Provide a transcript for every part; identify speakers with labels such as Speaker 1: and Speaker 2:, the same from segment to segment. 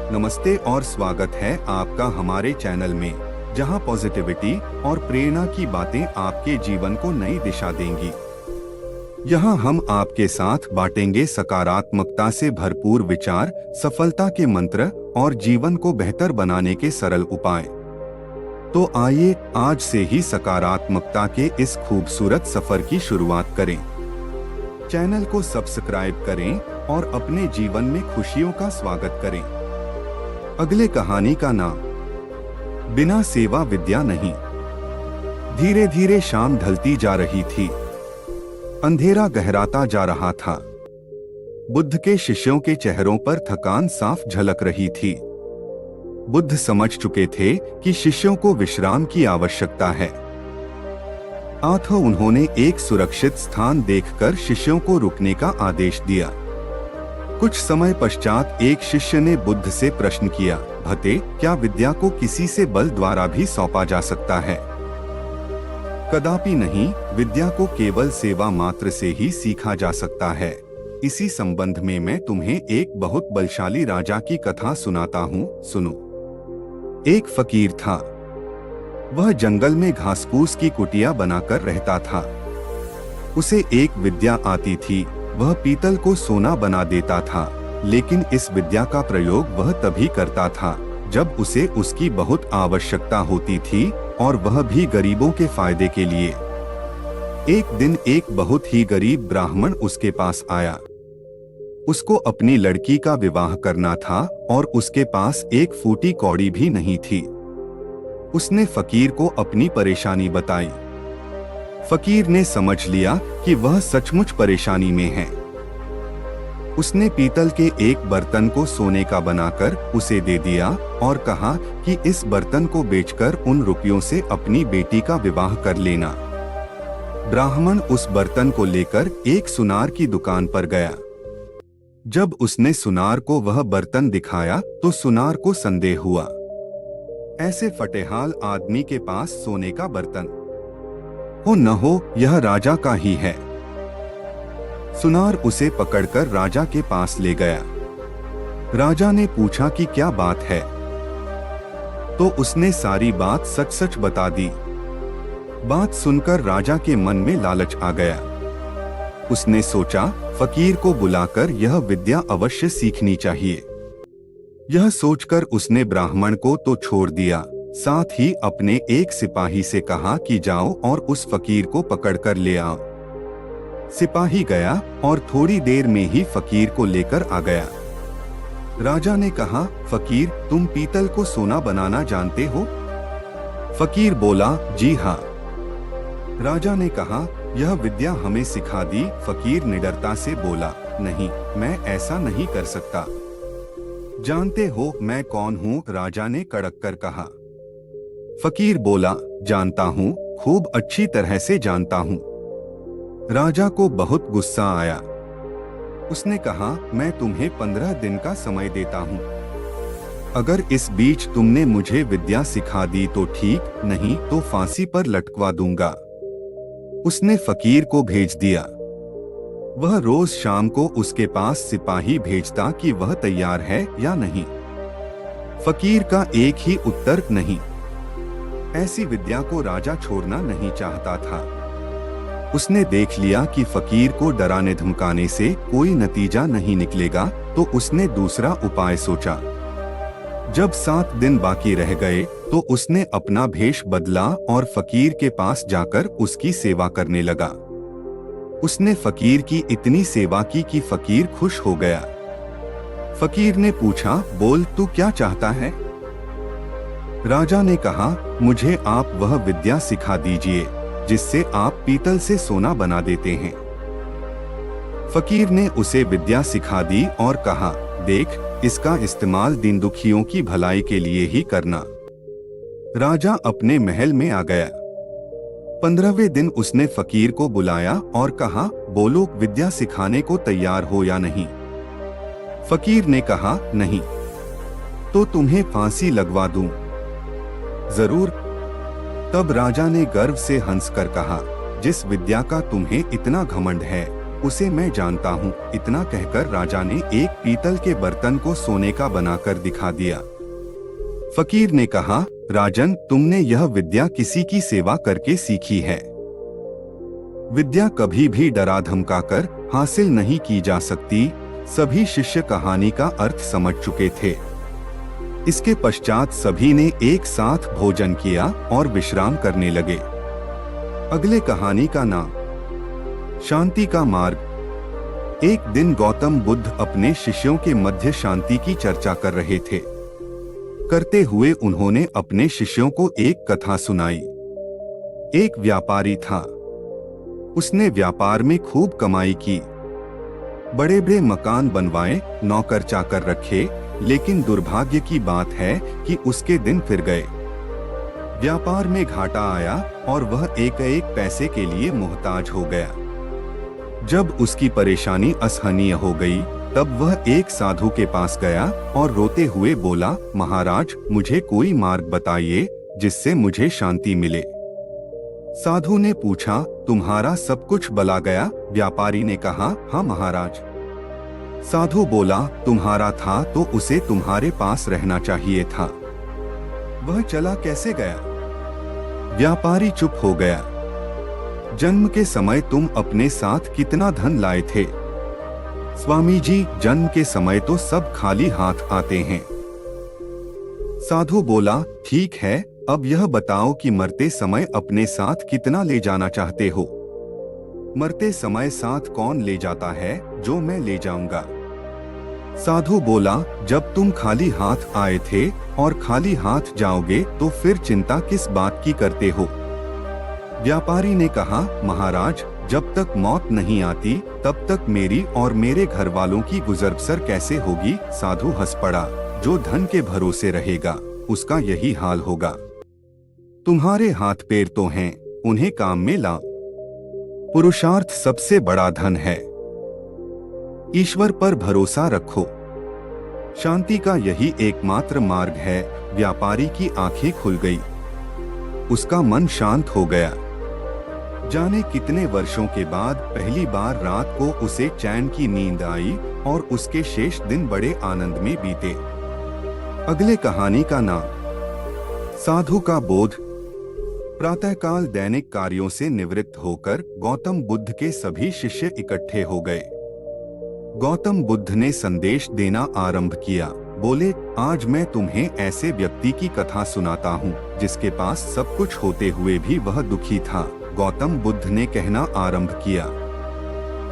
Speaker 1: नमस्ते और स्वागत है आपका हमारे चैनल में, जहां पॉजिटिविटी और प्रेरणा की बातें आपके जीवन को नई दिशा देंगी। यहां हम आपके साथ बांटेंगे सकारात्मकता से भरपूर विचार, सफलता के मंत्र और जीवन को बेहतर बनाने के सरल उपाय। तो आइए आज से ही सकारात्मकता के इस खूबसूरत सफर की शुरुआत करें। चैनल को सब्सक्राइब करें और अपने जीवन में खुशियों का स्वागत करें। अगले कहानी का नाम बिना सेवा विद्या नहीं। धीरे धीरे शाम ढलती जा रही थी। अंधेरा गहराता जा रहा था। बुद्ध के शिष्यों के चेहरों पर थकान साफ झलक रही थी। बुद्ध समझ चुके थे कि शिष्यों को विश्राम की आवश्यकता है। अतः उन्होंने एक सुरक्षित स्थान देखकर शिष्यों को रुकने का आदेश दिया। कुछ समय पश्चात एक शिष्य ने बुद्ध से प्रश्न किया, भते, क्या विद्या को किसी से बल द्वारा भी सौंपा जा सकता है? कदापि नहीं, विद्या को केवल सेवा मात्र से ही सीखा जा सकता है। इसी संबंध में मैं तुम्हें एक बहुत बलशाली राजा की कथा सुनाता हूँ, सुनो। एक फकीर था। वह जंगल में घासपूस की कुटिया बनाकर रहता था। उसे एक विद्या आती थी। वह पीतल को सोना बना देता था, लेकिन इस विद्या का प्रयोग वह तभी करता था जब उसे उसकी बहुत आवश्यकता होती थी, और वह भी गरीबों के फायदे के लिए। एक दिन एक बहुत ही गरीब ब्राह्मण उसके पास आया। उसको अपनी लड़की का विवाह करना था और उसके पास एक फूटी कौड़ी भी नहीं थी। उसने फकीर को अपनी परेशानी बताई। फकीर ने समझ लिया कि वह सचमुच परेशानी में है। उसने पीतल के एक बर्तन को सोने का बनाकर उसे दे दिया और कहा कि इस बर्तन को बेचकर उन रुपयों से अपनी बेटी का विवाह कर लेना। ब्राह्मण उस बर्तन को लेकर एक सुनार की दुकान पर गया। जब उसने सुनार को वह बर्तन दिखाया तो सुनार को संदेह हुआ। ऐसे फटेहाल आदमी के पास सोने का बर्तन हो न हो, यह राजा का ही है। सुनार उसे पकड़कर राजा के पास ले गया। राजा ने पूछा कि क्या बात है, तो उसने सारी बात सच सच बता दी। बात सुनकर राजा के मन में लालच आ गया। उसने सोचा, फकीर को बुलाकर यह विद्या अवश्य सीखनी चाहिए। यह सोचकर उसने ब्राह्मण को तो छोड़ दिया, साथ ही अपने एक सिपाही से कहा कि जाओ और उस फकीर को पकड़कर ले आओ। सिपाही गया और थोड़ी देर में ही फकीर को लेकर आ गया। राजा ने कहा, फकीर, तुम पीतल को सोना बनाना जानते हो? फकीर बोला, जी हाँ। राजा ने कहा, यह विद्या हमें सिखा दी। फकीर निडरता से बोला, नहीं, मैं ऐसा नहीं कर सकता। जानते हो मैं कौन हूँ? राजा ने कड़क कर कहा। फकीर बोला, जानता हूँ, खूब अच्छी तरह से जानता हूँ। राजा को बहुत गुस्सा आया। उसने कहा, मैं तुम्हें 15 दिन का समय देता हूँ। अगर इस बीच तुमने मुझे विद्या सिखा दी तो ठीक, नहीं तो फांसी पर लटकवा दूंगा। उसने फकीर को भेज दिया। वह रोज शाम को उसके पास सिपाही भेजता कि वह तैयार है या नहीं। फकीर का एक ही उत्तर, नहीं। ऐसी विद्या को राजा छोड़ना नहीं चाहता था। उसने देख लिया कि फकीर को डराने धमकाने से कोई नतीजा नहीं निकलेगा, तो उसने दूसरा उपाय सोचा। जब 7 दिन बाकी रह गए तो उसने अपना भेष बदला और फकीर के पास जाकर उसकी सेवा करने लगा। उसने फकीर की इतनी सेवा की कि फकीर खुश हो गया। फकीर ने पूछा, बोल, तू क्या चाहता है? राजा ने कहा, मुझे आप वह विद्या सिखा दीजिए जिससे आप पीतल से सोना बना देते हैं। फकीर ने उसे विद्या सिखा दी और कहा, देख, इसका इस्तेमाल दीन दुखियों की भलाई के लिए ही करना। राजा अपने महल में आ गया। 15वें दिन उसने फकीर को बुलाया और कहा, बोलो, विद्या सिखाने को तैयार हो या नहीं? फकीर ने कहा, नहीं। तो तुम्हें फांसी लगवा दूं? जरूर। तब राजा ने गर्व से हंसकर कहा, जिस विद्या का तुम्हें इतना घमंड है उसे मैं जानता हूँ। इतना कहकर राजा ने एक पीतल के बर्तन को सोने का बनाकर दिखा दिया। फकीर ने कहा, राजन, तुमने यह विद्या किसी की सेवा करके सीखी है। विद्या कभी भी डरा धमकाकर हासिल नहीं की जा सकती। सभी शिष्य कहानी का अर्थ समझ चुके थे। इसके पश्चात सभी ने एक साथ भोजन किया और विश्राम करने लगे। अगले कहानी का नाम शांति का मार्ग। एक दिन गौतम बुद्ध अपने शिष्यों के मध्य शांति की चर्चा कर रहे थे। करते हुए उन्होंने अपने शिष्यों को एक कथा सुनाई। एक व्यापारी था। उसने व्यापार में खूब कमाई की, बड़े बड़े मकान बनवाए, नौकर चाकर रखे, लेकिन दुर्भाग्य की बात है कि उसके दिन फिर गए। व्यापार में घाटा आया और वह एक एक पैसे के लिए मोहताज हो गया। जब उसकी परेशानी असहनीय हो गई, तब वह एक साधु के पास गया और रोते हुए बोला, महाराज, मुझे कोई मार्ग बताइए जिससे मुझे शांति मिले। साधु ने पूछा, तुम्हारा सब कुछ भला गया? व्यापारी ने कहा, हाँ महाराज। साधु बोला, तुम्हारा था तो उसे तुम्हारे पास रहना चाहिए था। वह चला कैसे गया? व्यापारी चुप हो गया। जन्म के समय तुम अपने साथ कितना धन लाए थे? स्वामी जी, जन्म के समय तो सब खाली हाथ आते हैं। साधु बोला, ठीक है, अब यह बताओ कि मरते समय अपने साथ कितना ले जाना चाहते हो? मरते समय साथ कौन ले जाता है जो मैं ले जाऊंगा? साधु बोला, जब तुम खाली हाथ आए थे और खाली हाथ जाओगे तो फिर चिंता किस बात की करते हो? व्यापारी ने कहा, महाराज, जब तक मौत नहीं आती तब तक मेरी और मेरे घर वालों की गुजर बसर कैसे होगी? साधु हंस पड़ा, जो धन के भरोसे रहेगा उसका यही हाल होगा। तुम्हारे हाथ पैर तो हैं, उन्हें काम में लाओ। पुरुषार्थ सबसे बड़ा धन है। ईश्वर पर भरोसा रखो। शांति का यही एकमात्र मार्ग है। व्यापारी की आंखें खुल गई, उसका मन शांत हो गया। जाने कितने वर्षों के बाद पहली बार रात को उसे चैन की नींद आई और उसके शेष दिन बड़े आनंद में बीते। अगले कहानी का नाम साधु का बोध। प्रातःकाल दैनिक कार्यों से निवृत्त होकर गौतम बुद्ध के सभी शिष्य इकट्ठे हो गए। गौतम बुद्ध ने संदेश देना आरंभ किया। बोले, आज मैं तुम्हें ऐसे व्यक्ति की कथा सुनाता हूँ जिसके पास सब कुछ होते हुए भी वह दुखी था। गौतम बुद्ध ने कहना आरंभ किया।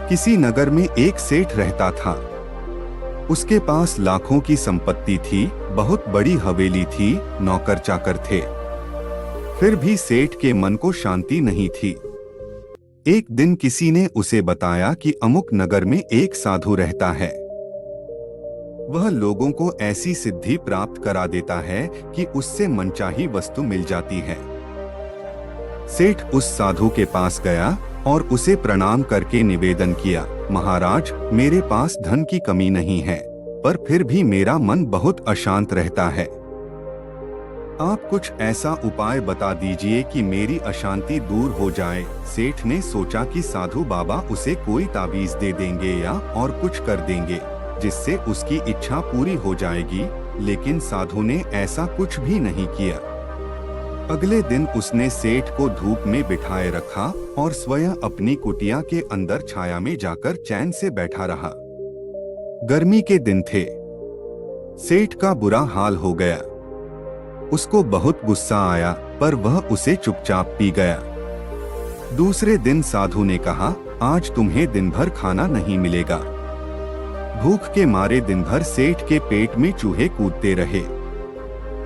Speaker 1: किसी नगर में एक सेठ रहता था। उसके पास लाखों की संपत्ति थी, बहुत बड़ी हवेली थी, नौकर चाकर थे। फिर भी सेठ के मन को शांति नहीं थी। एक दिन किसी ने उसे बताया कि अमुक नगर में एक साधु रहता है। वह लोगों को ऐसी सिद्धि प्राप्त करा देता है कि उससे मनचाही वस्तु मिल जाती है। सेठ उस साधु के पास गया और उसे प्रणाम करके निवेदन किया, महाराज, मेरे पास धन की कमी नहीं है, पर फिर भी मेरा मन बहुत अशांत रहता है। आप कुछ ऐसा उपाय बता दीजिए कि मेरी अशांति दूर हो जाए। सेठ ने सोचा कि साधु बाबा उसे कोई ताबीज दे देंगे या और कुछ कर देंगे जिससे उसकी इच्छा पूरी हो जाएगी, लेकिन साधु ने ऐसा कुछ भी नहीं किया। अगले दिन उसने सेठ को धूप में बिठाए रखा और स्वयं अपनी कुटिया के अंदर छाया में जाकर चैन से बैठा रहा। गर्मी के दिन थे। सेठ का बुरा हाल हो गया। उसको बहुत गुस्सा आया, पर वह उसे चुपचाप पी गया। दूसरे दिन साधु ने कहा, आज तुम्हें दिन भर खाना नहीं मिलेगा। भूख के मारे दिन भर सेठ के पेट में चूहे कूदते रहे।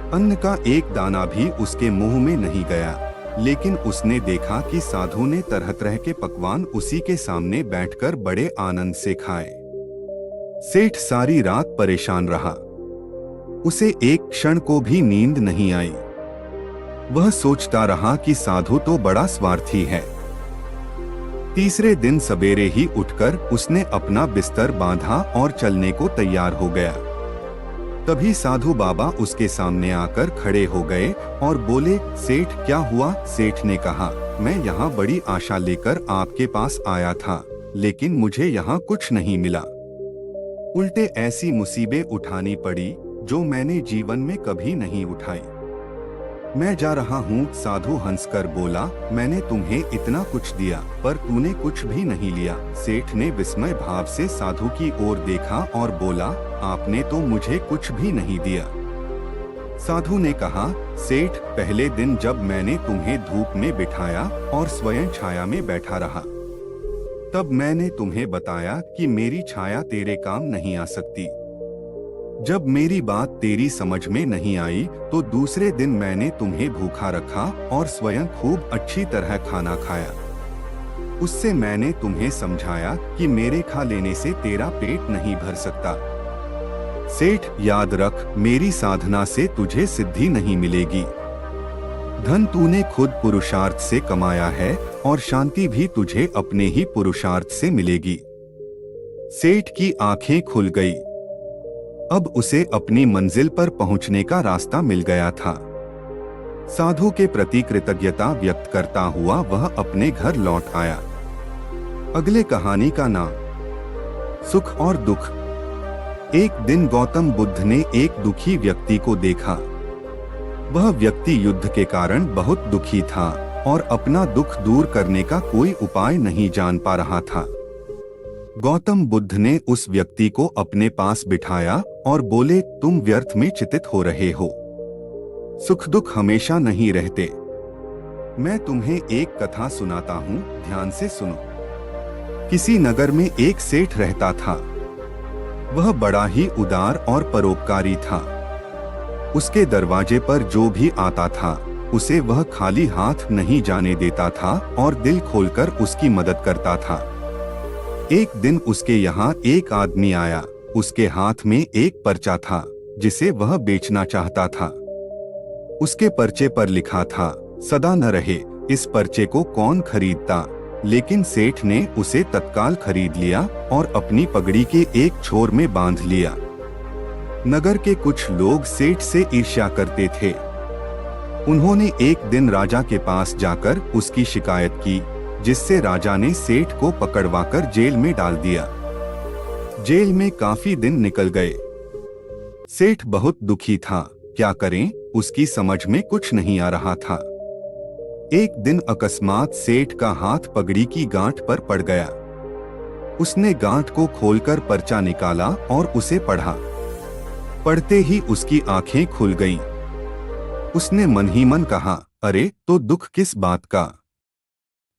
Speaker 1: अन्न का एक दाना भी उसके मुंह में नहीं गया, लेकिन उसने देखा कि साधु ने तरह तरह के पकवान उसी के सामने बैठकर बड़े आनंद से खाए। सेठ सारी रात परेशान रहा। उसे एक क्षण को भी नींद नहीं आई। वह सोचता रहा कि साधु तो बड़ा स्वार्थी है। तीसरे दिन सवेरे ही उठकर उसने अपना बिस्तर बांधा और चलने को तैयार हो गया। तभी साधु बाबा उसके सामने आकर खड़े हो गए और बोले, सेठ क्या हुआ? सेठ ने कहा, मैं यहाँ बड़ी आशा लेकर आपके पास आया था, लेकिन मुझे यहाँ कुछ नहीं मिला। उल्टे ऐसी मुसीबें उठानी पड़ी जो मैंने जीवन में कभी नहीं उठाई। मैं जा रहा हूँ, साधु हंसकर बोला, मैंने तुम्हें इतना कुछ दिया पर तूने कुछ भी नहीं लिया। सेठ ने विस्मय भाव से साधु की ओर देखा और बोला, आपने तो मुझे कुछ भी नहीं दिया। साधु ने कहा, सेठ, पहले दिन जब मैंने तुम्हें धूप में बिठाया और स्वयं छाया में बैठा रहा, तब मैंने तुम्हें बताया कि मेरी छाया तेरे काम नहीं आ सकती। जब मेरी बात तेरी समझ में नहीं आई तो दूसरे दिन मैंने तुम्हें भूखा रखा और स्वयं खूब अच्छी तरह खाना खाया। उससे मैंने तुम्हें समझाया कि मेरे खा लेने से तेरा पेट नहीं भर सकता। सेठ, याद रख, मेरी साधना से तुझे सिद्धि नहीं मिलेगी। धन तूने खुद पुरुषार्थ से कमाया है और शांति भी तुझे अपने ही पुरुषार्थ से मिलेगी। सेठ की आंखें खुल गई। अब उसे अपनी मंजिल पर पहुंचने का रास्ता मिल गया था। साधु के प्रति कृतज्ञता व्यक्त करता हुआ वह अपने घर लौट आया। अगले कहानी का नाम सुख और दुख। एक दिन गौतम बुद्ध ने एक दुखी व्यक्ति को देखा। वह व्यक्ति युद्ध के कारण बहुत दुखी था और अपना दुख दूर करने का कोई उपाय नहीं जान पा रहा था। गौतम बुद्ध ने उस व्यक्ति को अपने पास बिठाया और बोले, तुम व्यर्थ में चिंतित हो रहे हो। सुख दुख हमेशा नहीं रहते। मैं तुम्हें एक कथा सुनाता हूँ, ध्यान से सुनो। किसी नगर में एक सेठ रहता था। वह बड़ा ही उदार और परोपकारी था। उसके दरवाजे पर जो भी आता था उसे वह खाली हाथ नहीं जाने देता था और दिल खोलकर उसकी मदद करता था। एक दिन उसके यहाँ एक आदमी आया। उसके हाथ में एक पर्चा था जिसे वह बेचना चाहता था। उसके पर्चे पर लिखा था, सदा न रहे, इस पर्चे को कौन खरीदता। लेकिन सेठ ने उसे तत्काल खरीद लिया और अपनी पगड़ी के एक छोर में बांध लिया। नगर के कुछ लोग सेठ से ईर्ष्या करते थे। उन्होंने एक दिन राजा के पास जाकर उसकी शिकायत की, जिससे राजा ने सेठ को पकड़वाकर जेल में डाल दिया। जेल में काफी दिन निकल गए। सेठ बहुत दुखी था। क्या करें, उसकी समझ में कुछ नहीं आ रहा था। एक दिन अकस्मात सेठ का हाथ पगड़ी की गांठ पर पड़ गया। उसने गांठ को खोलकर पर्चा निकाला और उसे पढ़ा। पढ़ते ही उसकी आंखें खुल गईं। उसने मन ही मन कहा, अरे, तो दुख किस बात का।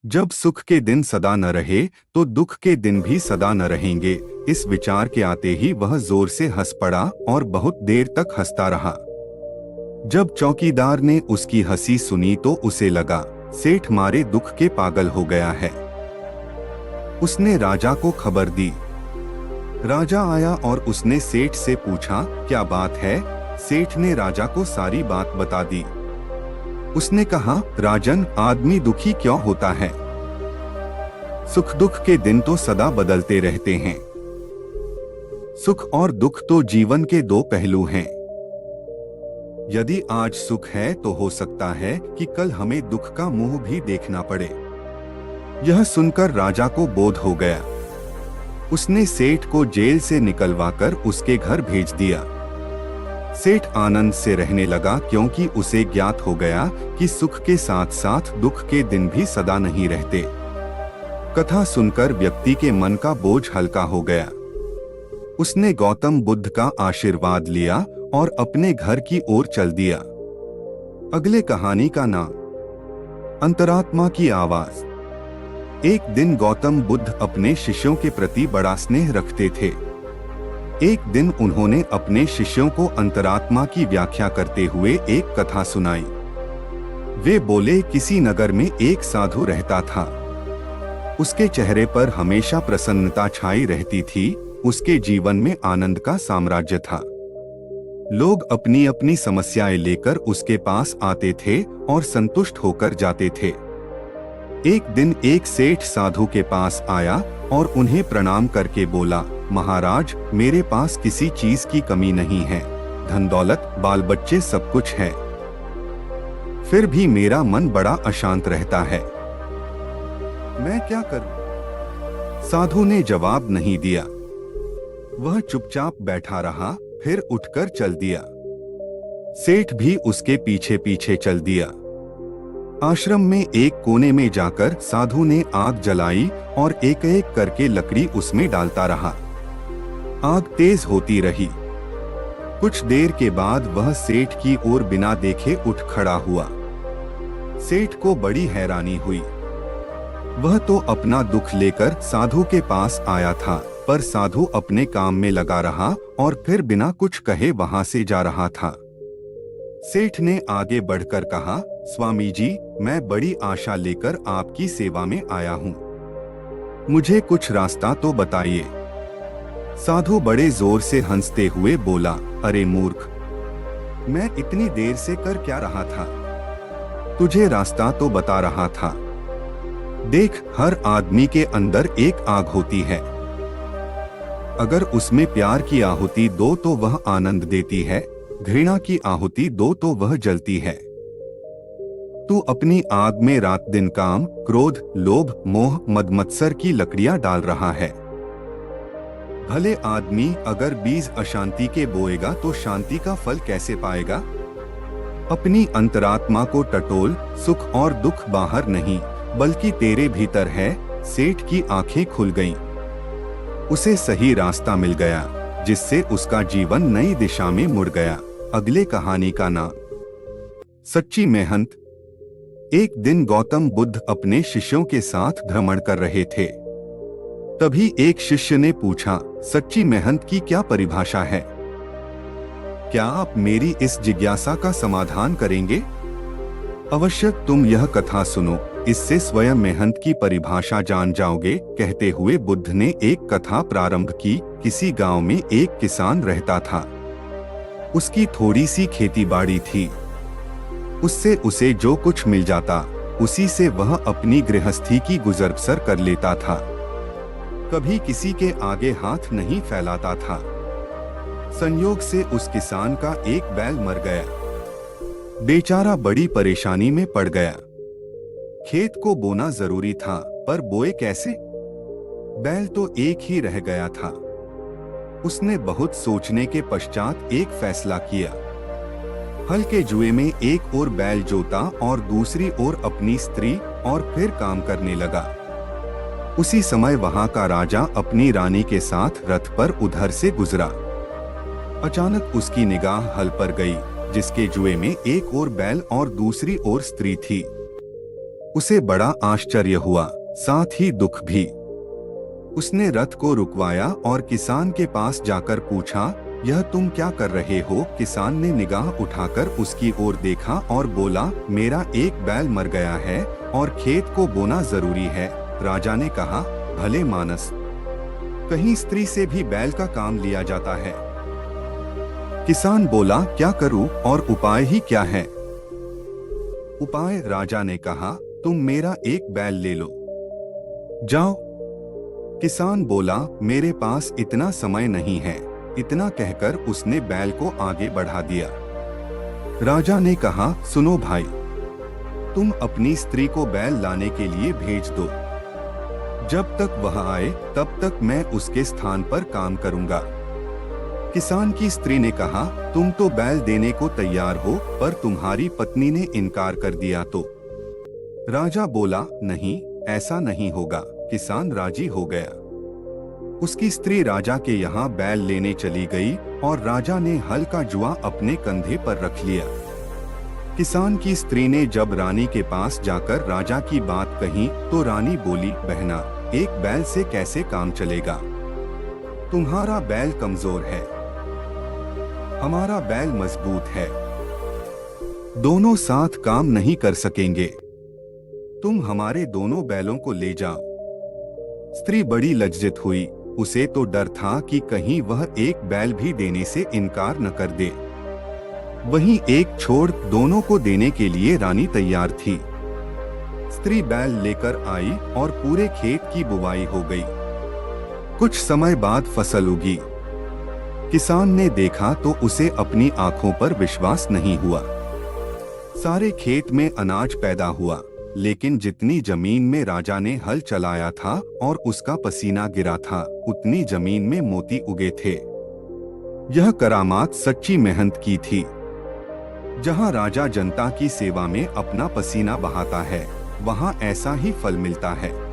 Speaker 1: जब सुख के दिन सदा न रहे तो दुख के दिन भी सदा न रहेंगे। इस विचार के आते ही वह जोर से हंस पड़ा और बहुत देर तक हंसता रहा। जब चौकीदार ने उसकी हंसी सुनी तो उसे लगा, सेठ मारे दुख के पागल हो गया है। उसने राजा को खबर दी। राजा आया और उसने सेठ से पूछा, क्या बात है। सेठ ने राजा को सारी बात बता दी। उसने कहा, राजन, आदमी दुखी क्यों होता है। सुख दुख के दिन तो सदा बदलते रहते हैं। सुख और दुख तो जीवन के दो पहलू हैं। यदि आज सुख है तो हो सकता है कि कल हमें दुख का मुंह भी देखना पड़े। यह सुनकर राजा को बोध हो गया। उसने सेठ को जेल से निकलवाकर उसके घर भेज दिया। सेठ आनंद से रहने लगा क्योंकि उसे ज्ञात हो गया कि सुख के साथ साथ दुख के दिन भी सदा नहीं रहते। कथा सुनकर व्यक्ति के मन का बोझ हल्का हो गया। उसने गौतम बुद्ध का आशीर्वाद लिया और अपने घर की ओर चल दिया। अगले कहानी का नाम अंतरात्मा की आवाज। एक दिन गौतम बुद्ध अपने शिष्यों के प्रति बड़ा स्नेह रखते थे। एक दिन उन्होंने अपने शिष्यों को अंतरात्मा की व्याख्या करते हुए एक कथा सुनाई। वे बोले, किसी नगर में एक साधु रहता था। उसके चेहरे पर हमेशा प्रसन्नता छाई रहती थी। उसके जीवन में आनंद का साम्राज्य था। लोग अपनी अपनी समस्याएं लेकर उसके पास आते थे और संतुष्ट होकर जाते थे। एक दिन एक सेठ साधु के पास आया और उन्हें प्रणाम करके बोला, महाराज, मेरे पास किसी चीज की कमी नहीं है। धन दौलत, बाल बच्चे सब कुछ है। फिर भी मेरा मन बड़ा अशांत रहता है। मैं क्या करूं? साधु ने जवाब नहीं दिया। वह चुपचाप बैठा रहा, फिर उठकर चल दिया। सेठ भी उसके पीछे पीछे चल दिया। आश्रम में एक कोने में जाकर साधु ने आग जलाई और एक एक करके लकड़ी उसमें डालता रहा। आग तेज होती रही। कुछ देर के बाद वह सेठ की ओर बिना देखे उठ खड़ा हुआ। सेठ को बड़ी हैरानी हुई। वह तो अपना दुख लेकर साधु के पास आया था, पर साधु अपने काम में लगा रहा और फिर बिना कुछ कहे वहां से जा रहा था। सेठ ने आगे बढ़कर कहा, स्वामी जी, मैं बड़ी आशा लेकर आपकी सेवा में आया हूँ। मुझे कुछ रास्ता तो बताइए। साधु बड़े जोर से हंसते हुए बोला, अरे मूर्ख, मैं इतनी देर से कर क्या रहा था? तुझे रास्ता तो बता रहा था। देख, हर आदमी के अंदर एक आग होती है। अगर उसमें प्यार की आहुति दो तो वह आनंद देती है, घृणा की आहुति दो तो वह जलती है। तू अपनी आग में रात दिन काम, क्रोध, लोभ, मोह, मद मत्सर की लकड़ियां डाल रहा है। भले आदमी अगर बीज अशांति के बोएगा तो शांति का फल कैसे पाएगा? अपनी अंतरात्मा को टटोल, सुख और दुख बाहर नहीं बल्कि तेरे भीतर है। सेठ की आंखें खुल गईं। उसे सही रास्ता मिल गया, जिससे उसका जीवन नई दिशा में मुड़ गया। अगले कहानी का नाम सच्ची मेहनत। एक दिन गौतम बुद्ध अपने शिष्यों के साथ भ्रमण कर रहे थे। तभी एक शिष्य ने पूछा, सच्ची मेहनत की क्या परिभाषा है? क्या आप मेरी इस जिज्ञासा का समाधान करेंगे? अवश्य, तुम यह कथा सुनो, इससे स्वयं मेहनत की परिभाषा जान जाओगे। कहते हुए बुद्ध ने एक कथा प्रारंभ की। किसी गांव में एक किसान रहता था। उसकी थोड़ी सी खेतीबाड़ी थी। उससे उसे जो कुछ मिल जाता, उसी से वह अपनी गृहस्थी की गुजर बसर कर लेता था। कभी किसी के आगे हाथ नहीं फैलाता था। संयोग से उस किसान का एक बैल मर गया। बेचारा बड़ी परेशानी में पड़ गया। खेत को बोना जरूरी था, पर बोए कैसे? बैल तो एक ही रह गया था। उसने बहुत सोचने के पश्चात एक फैसला किया। हल के जुए में एक ओर बैल जोता और दूसरी ओर अपनी स्त्री, और फिर काम करने लगा। उसी समय वहां का राजा अपनी रानी के साथ रथ पर उधर से गुजरा। अचानक उसकी निगाह हल पर गई, जिसके जुए में एक ओर बैल और दूसरी ओर स्त्री थी। उसे बड़ा आश्चर्य हुआ, साथ ही दुख भी। उसने रथ को रुकवाया और किसान के पास जाकर पूछा, यह तुम क्या कर रहे हो? किसान ने निगाह उठाकर उसकी ओर देखा और बोला, मेरा एक बैल मर गया है और खेत को बोना जरूरी है। राजा ने कहा, भले मानस, कहीं स्त्री से भी बैल का काम लिया जाता है? किसान बोला, क्या करूं और उपाय ही क्या है? उपाय? राजा ने कहा, तुम मेरा एक बैल ले लो, जाओ। किसान बोला, मेरे पास इतना समय नहीं है। इतना कहकर उसने बैल को आगे बढ़ा दिया। राजा ने कहा, सुनो भाई, तुम अपनी स्त्री को बैल लाने के लिए भेज दो। जब तक वह आए तब तक मैं उसके स्थान पर काम करूंगा। किसान की स्त्री ने कहा, तुम तो बैल देने को तैयार हो, पर तुम्हारी पत्नी ने इनकार कर दिया तो? राजा बोला, नहीं, ऐसा नहीं होगा। किसान राजी हो गया। उसकी स्त्री राजा के यहाँ बैल लेने चली गई और राजा ने हल का जुआ अपने कंधे पर रख लिया। किसान की स्त्री ने जब रानी के पास जाकर राजा की बात कही तो रानी बोली, बहना, एक बैल से कैसे काम चलेगा? तुम्हारा बैल कमजोर है, हमारा बैल मजबूत है। दोनों साथ काम नहीं कर सकेंगे। तुम हमारे दोनों बैलों को ले जाओ। स्त्री बड़ी लज्जित हुई। उसे तो डर था कि कहीं वह एक बैल भी देने से इनकार न कर दे। वहीं एक छोड़ दोनों को देने के लिए रानी तैयार थी। स्त्री बैल लेकर आई और पूरे खेत की बुवाई हो गई। कुछ समय बाद फसल उगी। किसान ने देखा तो उसे अपनी आंखों पर विश्वास नहीं हुआ। सारे खेत में अनाज पैदा हुआ, लेकिन जितनी जमीन में राजा ने हल चलाया था और उसका पसीना गिरा था, उतनी जमीन में मोती उगे थे। यह करामात सच्ची मेहनत की थी। जहां राजा जनता की सेवा में अपना पसीना बहाता है, वहां ऐसा ही फल मिलता है।